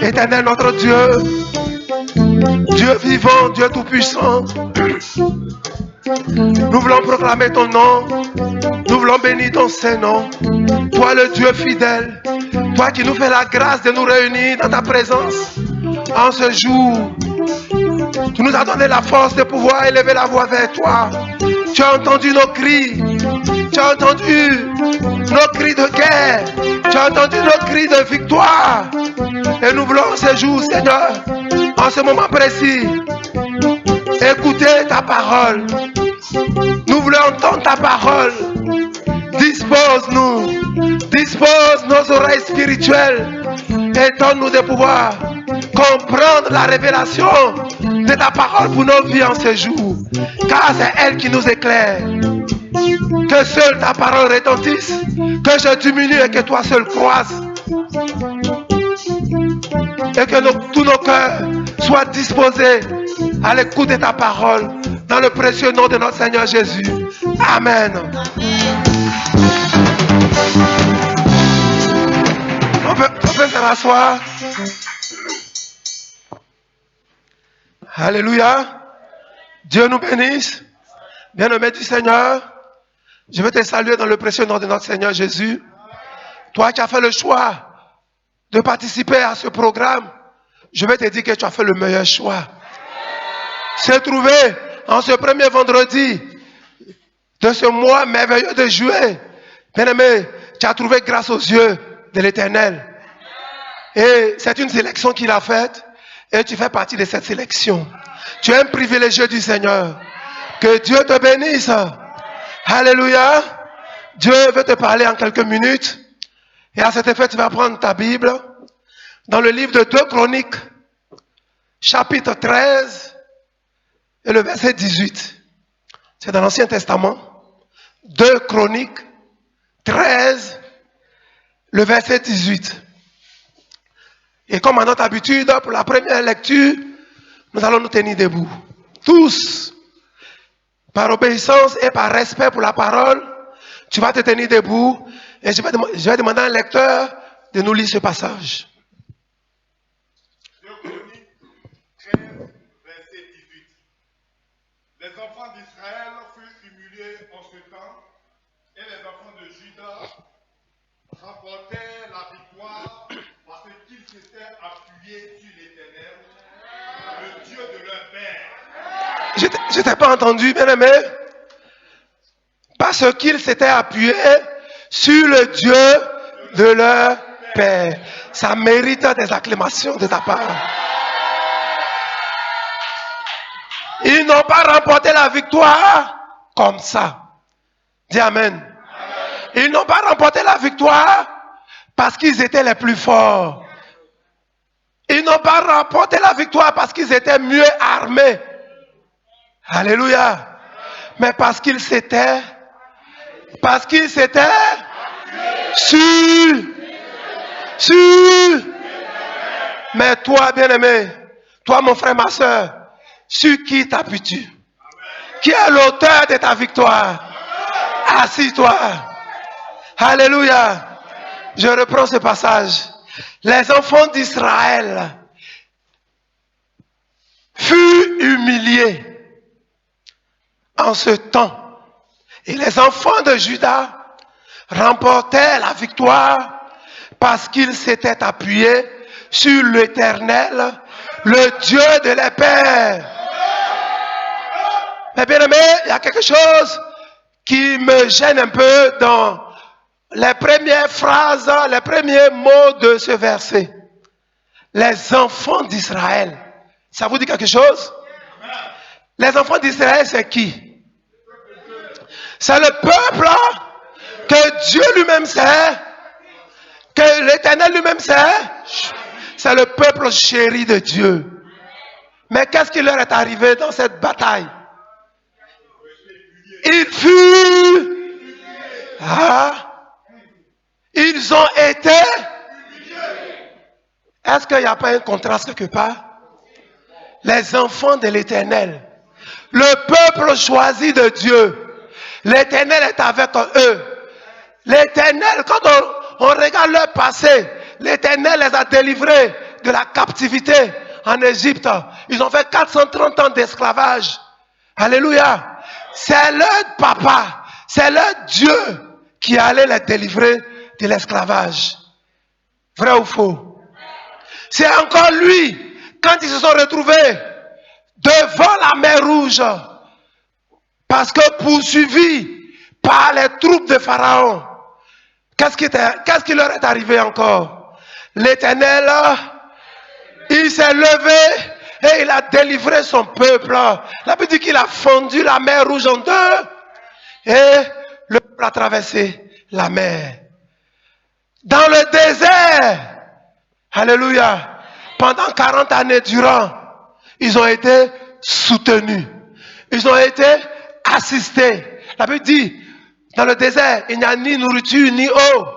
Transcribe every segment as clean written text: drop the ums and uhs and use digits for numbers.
Éternel notre Dieu, Dieu vivant, Dieu tout-puissant, nous voulons proclamer ton nom, nous voulons bénir ton Saint-Nom. Toi le Dieu fidèle, toi qui nous fais la grâce de nous réunir dans ta présence en ce jour. Tu nous as donné la force de pouvoir élever la voix vers toi. Tu as entendu nos cris, tu as entendu nos cris de guerre, tu as entendu nos cris de victoire. Et nous voulons ce jour, Seigneur, en ce moment précis, écouter ta parole. Nous voulons entendre ta parole. Dispose-nous, dispose nos oreilles spirituelles et donne-nous de pouvoir comprendre la révélation de ta parole pour nos vies en ce jour. Car c'est elle qui nous éclaire. Que seule ta parole retentisse, que je diminue et que toi seul croisses. Et que tous nos cœurs soient disposés à l'écoute de ta parole. Dans le précieux nom de notre Seigneur Jésus. Amen. On peut se rasseoir. Alléluia. Dieu nous bénisse. Bien-aimé du Seigneur, je veux te saluer dans le précieux nom de notre Seigneur Jésus. Toi qui as fait le choix de participer à ce programme, je vais te dire que tu as fait le meilleur choix. Se trouver en ce premier vendredi de ce mois merveilleux de juillet, bien-aimé, tu as trouvé grâce aux yeux de l'Éternel. Et c'est une sélection qu'il a faite et tu fais partie de cette sélection. Tu es un privilégié du Seigneur. Que Dieu te bénisse. Alléluia. Dieu veut te parler en quelques minutes. Et à cet effet, tu vas prendre ta Bible dans le livre de 2 Chroniques, chapitre 13 et le verset 18. C'est dans l'Ancien Testament. 2 Chroniques 13, le verset 18. Et comme à notre habitude, pour la première lecture, nous allons nous tenir debout. Tous, par obéissance et par respect pour la parole, tu vas te tenir debout et je vais demander à un lecteur de nous lire ce passage. 2 Chroniques 13, verset 18. Les enfants d'Israël furent humiliés en ce temps et les enfants de Juda remportèrent la victoire parce qu'ils s'étaient appuyés sur l'Éternel, le Dieu de leur père. Je t'ai pas entendu, bien-aimé. Parce qu'ils s'étaient appuyés sur le Dieu de leur père. Ça mérite des acclamations de ta part. Ils n'ont pas remporté la victoire comme ça. Dis Amen. Ils n'ont pas remporté la victoire parce qu'ils étaient les plus forts. Ils n'ont pas remporté la victoire parce qu'ils étaient mieux armés. Alléluia. Mais parce qu'ils s'étaient sur. Mais toi, bien-aimé, toi, mon frère, ma soeur, sur qui t'appuies-tu? Qui est l'auteur de ta victoire? Assis-toi. Alléluia. Je reprends ce passage. Les enfants d'Israël furent humiliés en ce temps. Et les enfants de Juda remportèrent la victoire parce qu'ils s'étaient appuyés sur l'Éternel, le Dieu de leurs pères. Mais bien aimé, il y a quelque chose qui me gêne un peu dans les premières phrases, les premiers mots de ce verset. Les enfants d'Israël. Ça vous dit quelque chose? Les enfants d'Israël, c'est qui? C'est le peuple que Dieu lui-même sait, que l'Éternel lui-même sait. C'est le peuple chéri de Dieu. Mais qu'est-ce qui leur est arrivé dans cette bataille? Ils furent... ils ont été... Est-ce qu'il n'y a pas un contraste quelque part? Les enfants de l'Éternel. Le peuple choisi de Dieu. L'Éternel est avec eux. L'Éternel, quand on regarde leur passé, l'Éternel les a délivrés de la captivité en Égypte. Ils ont fait 430 ans d'esclavage. Alléluia. C'est leur papa, c'est leur Dieu qui allait les délivrer de l'esclavage. Vrai ou faux? C'est encore lui, quand ils se sont retrouvés devant la mer Rouge, parce que poursuivis par les troupes de Pharaon, qu'est-ce qui leur est arrivé encore? L'Éternel, il s'est levé et il a délivré son peuple. La Bible dit qu'il a fondu la mer Rouge en deux et le peuple a traversé la mer. Dans le désert, alléluia, pendant 40 années durant, ils ont été soutenus. Ils ont été assistés. La Bible dit, dans le désert, il n'y a ni nourriture ni eau.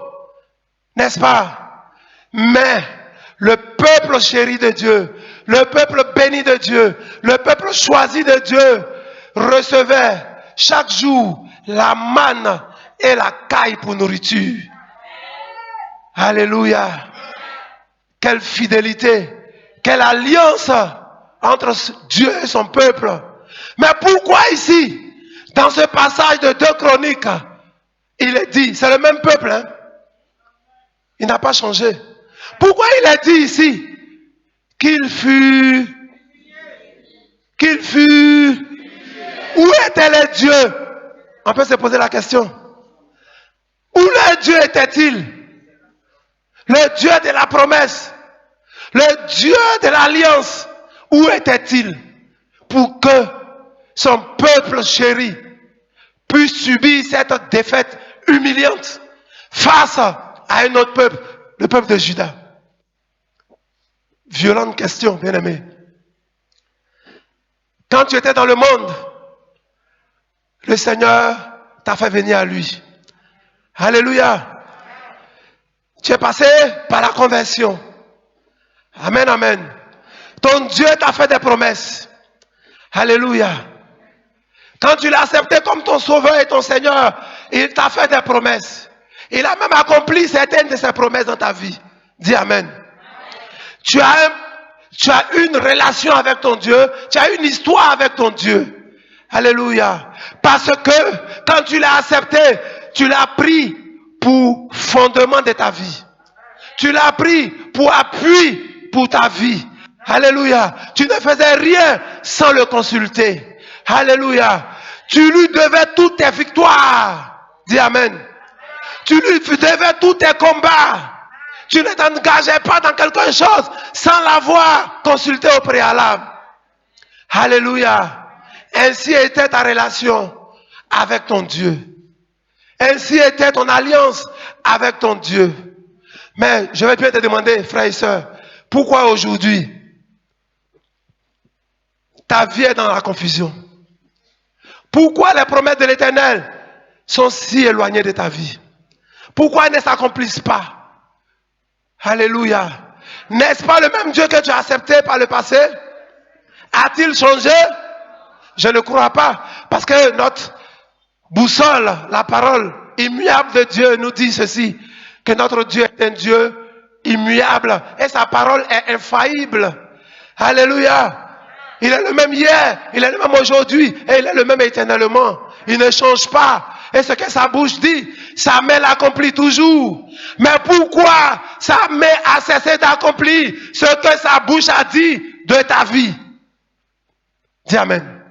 N'est-ce pas? Mais le peuple chéri de Dieu, le peuple béni de Dieu, le peuple choisi de Dieu recevait chaque jour la manne et la caille pour nourriture. Alléluia. Quelle fidélité, quelle alliance entre Dieu et son peuple. Mais pourquoi ici, dans ce passage de 2 Chroniques, il est dit, c'est le même peuple, hein? Il n'a pas changé. Pourquoi il est dit ici qu'il fut, où étaient les dieux? On peut se poser la question. Où le Dieu était-il? Le Dieu de la promesse, le Dieu de l'alliance, où était-il pour que son peuple chéri puisse subir cette défaite humiliante face à un autre peuple, le peuple de Juda? Violente question, bien-aimé. Quand tu étais dans le monde, le Seigneur t'a fait venir à lui. Alléluia. Tu es passé par la conversion. Amen, amen. Ton Dieu t'a fait des promesses. Alléluia. Quand tu l'as accepté comme ton sauveur et ton Seigneur, il t'a fait des promesses. Il a même accompli certaines de ses promesses dans ta vie. Dis amen. Tu as une relation avec ton Dieu. Tu as une histoire avec ton Dieu. Alléluia. Parce que quand tu l'as accepté, tu l'as pris pour fondement de ta vie. Tu l'as pris pour appui pour ta vie. Alléluia. Tu ne faisais rien sans le consulter. Alléluia. Tu lui devais toutes tes victoires. Dis amen. Tu lui devais tous tes combats. Tu ne t'engageais pas dans quelque chose sans l'avoir consulté au préalable. Alléluia. Ainsi était ta relation avec ton Dieu. Ainsi était ton alliance avec ton Dieu. Mais je vais bien te demander, frères et sœurs, pourquoi aujourd'hui ta vie est dans la confusion? Pourquoi les promesses de l'Éternel sont si éloignées de ta vie? Pourquoi elles ne s'accomplissent pas? Alléluia. N'est-ce pas le même Dieu que tu as accepté par le passé? A-t-il changé? Je ne crois pas. Parce que notre boussole, la parole immuable de Dieu nous dit ceci, que notre Dieu est un Dieu immuable et sa parole est infaillible. Alléluia. Il est le même hier, il est le même aujourd'hui et il est le même éternellement. Il ne change pas. Et ce que sa bouche dit, sa main l'accomplit toujours. Mais pourquoi sa main a cessé d'accomplir ce que sa bouche a dit de ta vie? Dis amen.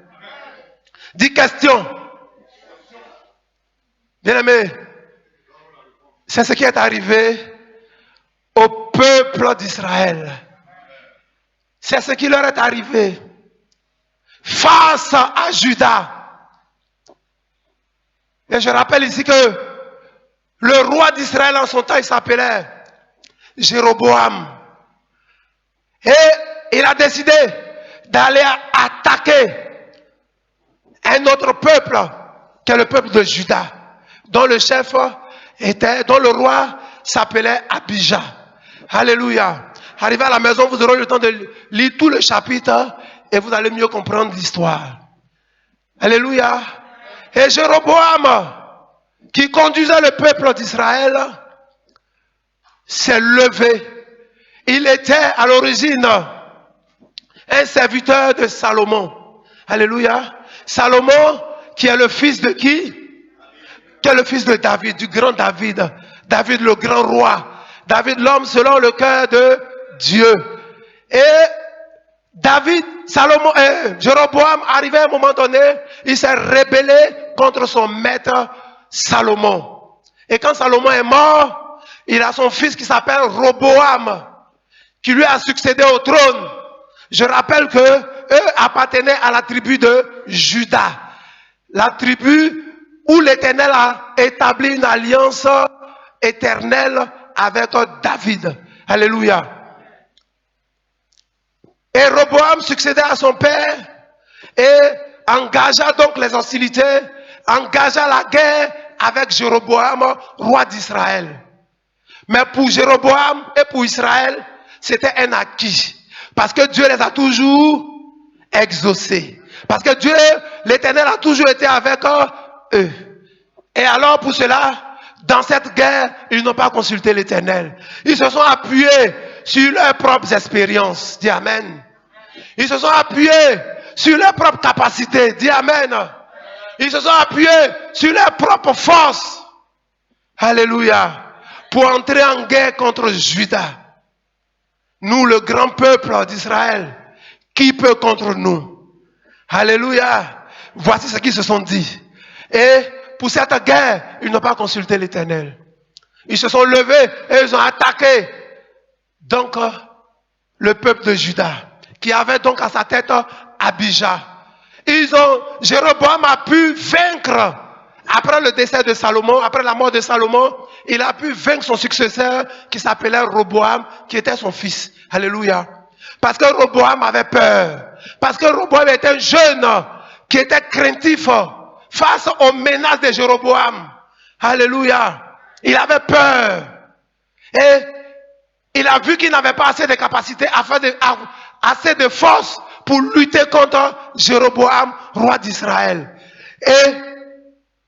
Dis question. Bien-aimé, c'est ce qui est arrivé au peuple d'Israël. C'est ce qui leur est arrivé face à Juda. Et je rappelle ici que le roi d'Israël en son temps, il s'appelait Jéroboam. Et il a décidé d'aller attaquer un autre peuple, qui est le peuple de Juda, dont le chef était, dont le roi s'appelait Abijah. Alléluia. Arrivé à la maison, vous aurez le temps de lire tout le chapitre et vous allez mieux comprendre l'histoire. Alléluia. Et Jéroboam, qui conduisait le peuple d'Israël, s'est levé. Il était à l'origine un serviteur de Salomon. Alléluia. Salomon, qui est le fils de qui? Qui est le fils de David, du grand David. David, le grand roi. David, l'homme selon le cœur de Dieu. Et Jéroboam, arrivé à un moment donné, il s'est rébellé contre son maître Salomon. Et quand Salomon est mort, il a son fils qui s'appelle Roboam, qui lui a succédé au trône. Je rappelle que eux appartenaient à la tribu de Juda, la tribu où l'Éternel a établi une alliance éternelle avec David. Alléluia. Et Roboam succédait à son père et engagea donc les hostilités, engagea la guerre avec Jéroboam, roi d'Israël. Mais pour Jéroboam et pour Israël, c'était un acquis. Parce que Dieu les a toujours exaucés. Parce que Dieu, l'Éternel a toujours été avec eux. Et alors pour cela, dans cette guerre, ils n'ont pas consulté l'Éternel. Ils se sont appuyés sur leurs propres expériences. Dis Amen. Ils se sont appuyés sur leurs propres capacités. Dis Amen. Ils se sont appuyés sur leurs propres forces. Alléluia. Pour entrer en guerre contre Juda. Nous, le grand peuple d'Israël, qui peut contre nous? Alléluia. Voici ce qu'ils se sont dit. Et pour cette guerre, ils n'ont pas consulté l'Éternel. Ils se sont levés et ils ont attaqué donc le peuple de Juda, qui avait donc à sa tête Abijah. Jéroboam a pu vaincre, après le décès de Salomon, après la mort de Salomon, il a pu vaincre son successeur qui s'appelait Roboam, qui était son fils. Alléluia. Parce que Roboam avait peur. Parce que Roboam était un jeune qui était craintif face aux menaces de Jéroboam. Alléluia. Il avait peur. Et il a vu qu'il n'avait pas assez de capacité, assez de force pour lutter contre Jéroboam, roi d'Israël. Et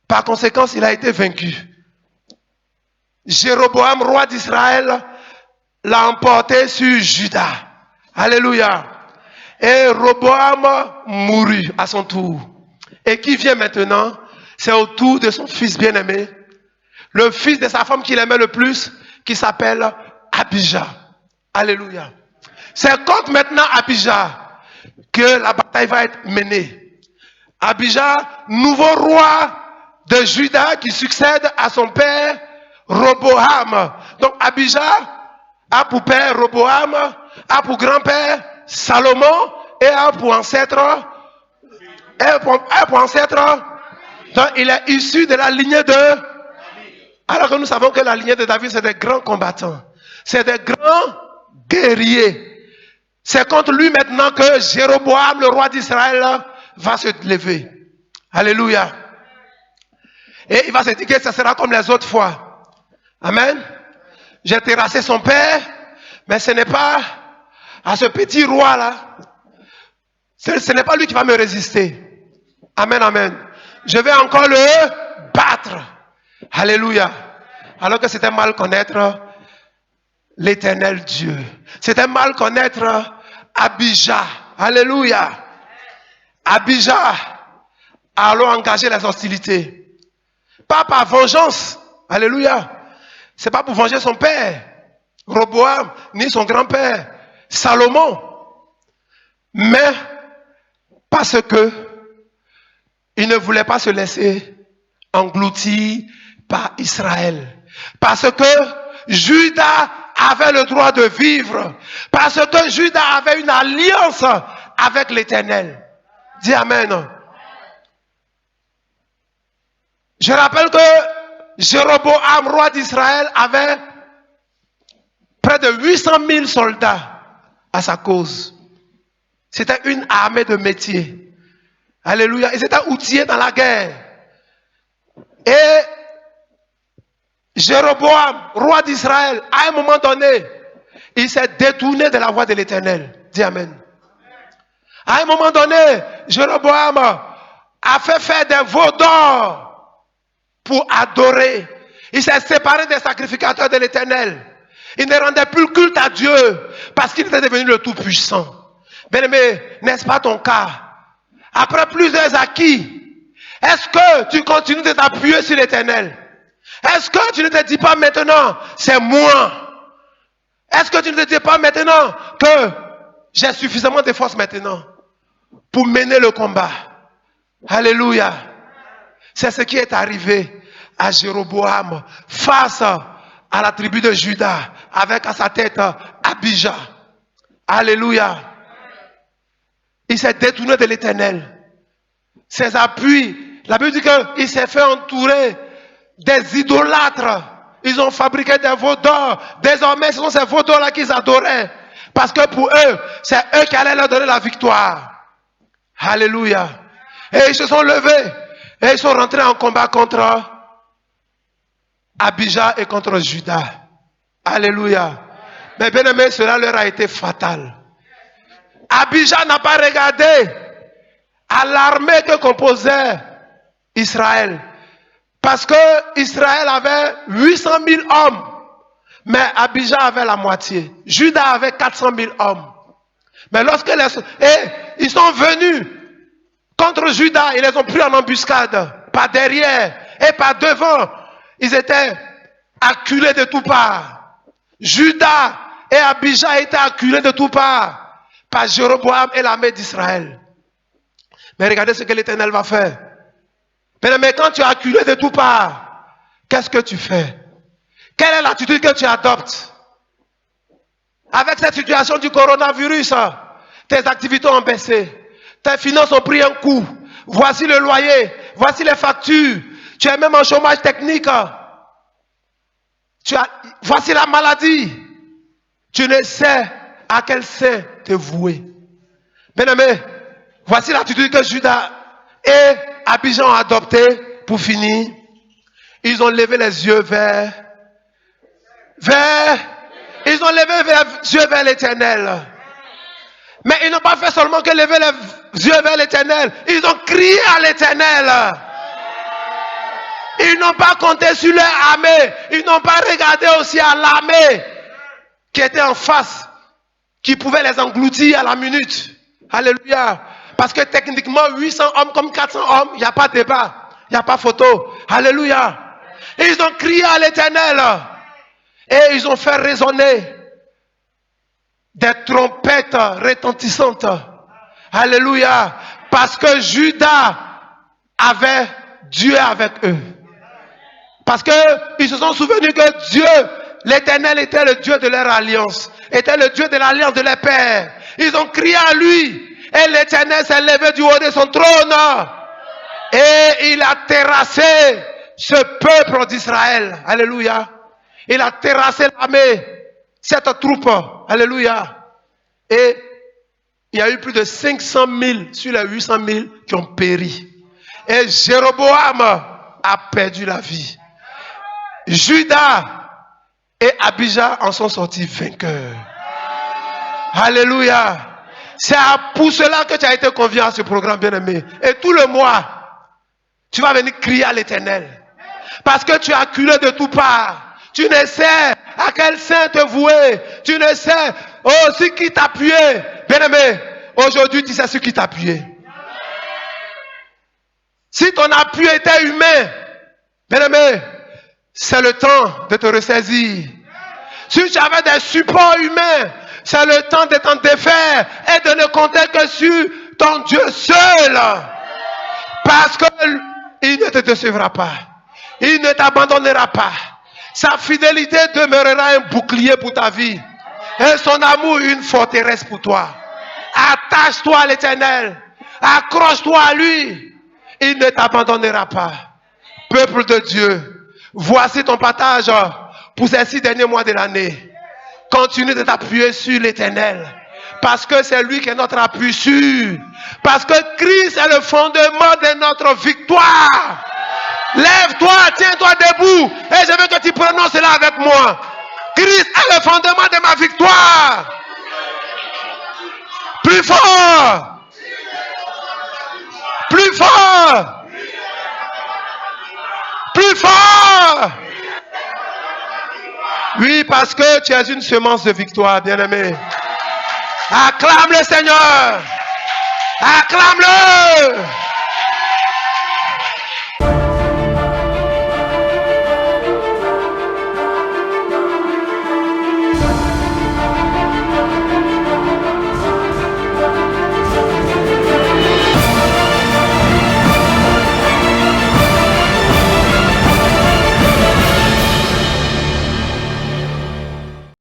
par conséquent, il a été vaincu. Jéroboam, roi d'Israël, l'a emporté sur Juda. Alléluia. Et Roboam mourut à son tour. Et qui vient maintenant? C'est au tour de son fils bien-aimé, le fils de sa femme qu'il aimait le plus, qui s'appelle Abijah. Alléluia. C'est contre maintenant Abijah que la bataille va être menée. Abijah, nouveau roi de Juda qui succède à son père Roboam. Donc Abijah a pour père Roboam, a pour grand-père Salomon et a pour ancêtre donc il est issu de la lignée de... Alors que nous savons que la lignée de David, c'est des grands combattants. C'est des grands guerriers. C'est contre lui maintenant que Jéroboam, le roi d'Israël, va se lever. Alléluia. Et il va se dire que ce sera comme les autres fois. Amen. J'ai terrassé son père, mais ce n'est pas à ce petit roi-là. Ce n'est pas lui qui va me résister. Amen, amen. Je vais encore le battre. Alléluia. Alors que c'était mal connaître l'Éternel Dieu. C'était mal connaître Abijah. Alléluia. Abijah a alors engagé les hostilités. Pas par vengeance. Alléluia. C'est pas pour venger son père, Roboam, ni son grand-père, Salomon. Mais parce que il ne voulait pas se laisser engloutir par Israël. Parce que Juda avait le droit de vivre. Parce que Juda avait une alliance avec l'Éternel. Dis Amen. Je rappelle que Jéroboam, roi d'Israël, avait près de 800 000 soldats à sa cause. C'était une armée de métier. Alléluia. Ils étaient outillés dans la guerre. Et Jéroboam, roi d'Israël, à un moment donné, il s'est détourné de la voie de l'Éternel. Dis Amen. À un moment donné, Jéroboam a fait faire des veaux d'or pour adorer. Il s'est séparé des sacrificateurs de l'Éternel. Il ne rendait plus culte à Dieu parce qu'il était devenu le Tout-Puissant. Bien-aimé, n'est-ce pas ton cas? Après plusieurs acquis, est-ce que tu continues de t'appuyer sur l'Éternel? Est-ce que tu ne te dis pas maintenant, c'est moi? Est-ce que tu ne te dis pas maintenant que j'ai suffisamment de force maintenant pour mener le combat? Alléluia. C'est ce qui est arrivé à Jéroboam face à la tribu de Juda avec à sa tête Abijah. Alléluia. Il s'est détourné de l'Éternel. Ses appuis, la Bible dit qu'il s'est fait entourer des idolâtres. Ils ont fabriqué des veaux d'or. Désormais, ce sont ces veaux d'or-là qu'ils adoraient. Parce que pour eux, c'est eux qui allaient leur donner la victoire. Alléluia. Et ils se sont levés. Et ils sont rentrés en combat contre Abijah et contre Juda. Alléluia. Mais bien aimé, cela leur a été fatal. Abijah n'a pas regardé à l'armée que composait Israël. Parce que Israël avait 800 000 hommes. Mais Abijah avait la moitié. Juda avait 400 000 hommes. Mais lorsque ils sont venus contre Juda, ils les ont pris en embuscade. Par derrière et par devant. Ils étaient acculés de toutes parts. Juda et Abijah étaient acculés de toutes parts par Jéroboam et l'armée d'Israël. Mais regardez ce que l'Éternel va faire. Mais quand tu es acculé de toutes parts, qu'est-ce que tu fais? Quelle est l'attitude que tu adoptes? Avec cette situation du coronavirus, tes activités ont baissé. Tes finances ont pris un coup. Voici le loyer. Voici les factures. Tu es même en chômage technique. Voici la maladie. Tu ne sais à quel sein te vouer. Bien-aimé, voici l'attitude que Juda et Abijah ont adoptée pour finir. Ils ont levé les yeux ils ont levé les yeux vers l'Éternel. Mais ils n'ont pas fait seulement que lever les yeux vers l'Éternel. Ils ont crié à l'Éternel. Ils n'ont pas compté sur leur armée. Ils n'ont pas regardé aussi à l'armée qui était en face, qui pouvait les engloutir à la minute. Alléluia. Parce que techniquement, 800 hommes comme 400 hommes, il n'y a pas de débat. Il n'y a pas photo. Alléluia. Et ils ont crié à l'Éternel. Et ils ont fait résonner des trompettes retentissantes. Alléluia. Parce que Juda avait Dieu avec eux. Parce qu'ils se sont souvenus que Dieu, l'Éternel, était le Dieu de leur alliance. Était le Dieu de l'alliance de leurs pères. Ils ont crié à lui. Et l'Éternel s'est levé du haut de son trône. Et il a terrassé ce peuple d'Israël. Alléluia. Il a terrassé l'armée, cette troupe. Alléluia. Et il y a eu plus de 500 000 sur les 800 000 qui ont péri. Et Jéroboam a perdu la vie. Juda et Abijah en sont sortis vainqueurs. Alléluia. C'est pour cela que tu as été convié à ce programme, bien-aimé. Et tout le mois, tu vas venir crier à l'Éternel. Parce que tu es acculé de toutes parts. Tu ne sais à quel sein te vouer. Tu ne sais sur qui t'appuyer. Bien-aimé, aujourd'hui tu sais sur qui t'appuyer. Si ton appui était humain, bien-aimé, c'est le temps de te ressaisir. Si tu avais des supports humains, c'est le temps de t'en défaire et de ne compter que sur ton Dieu seul. Parce qu'il ne te décevra pas. Il ne t'abandonnera pas. Sa fidélité demeurera un bouclier pour ta vie. Et son amour une forteresse pour toi. Attache-toi à l'Éternel. Accroche-toi à lui. Il ne t'abandonnera pas. Peuple de Dieu, voici ton partage pour ces 6 derniers mois de l'année. Continue de t'appuyer sur l'Éternel. Parce que c'est lui qui est notre appui sûr. Parce que Christ est le fondement de notre victoire. Lève-toi, tiens-toi debout. Et je veux que tu prononces cela avec moi. Christ est le fondement de ma victoire. Plus fort. Plus fort. Plus fort. Oui, parce que tu es une semence de victoire, bien-aimé. Acclame le Seigneur. Acclame-le.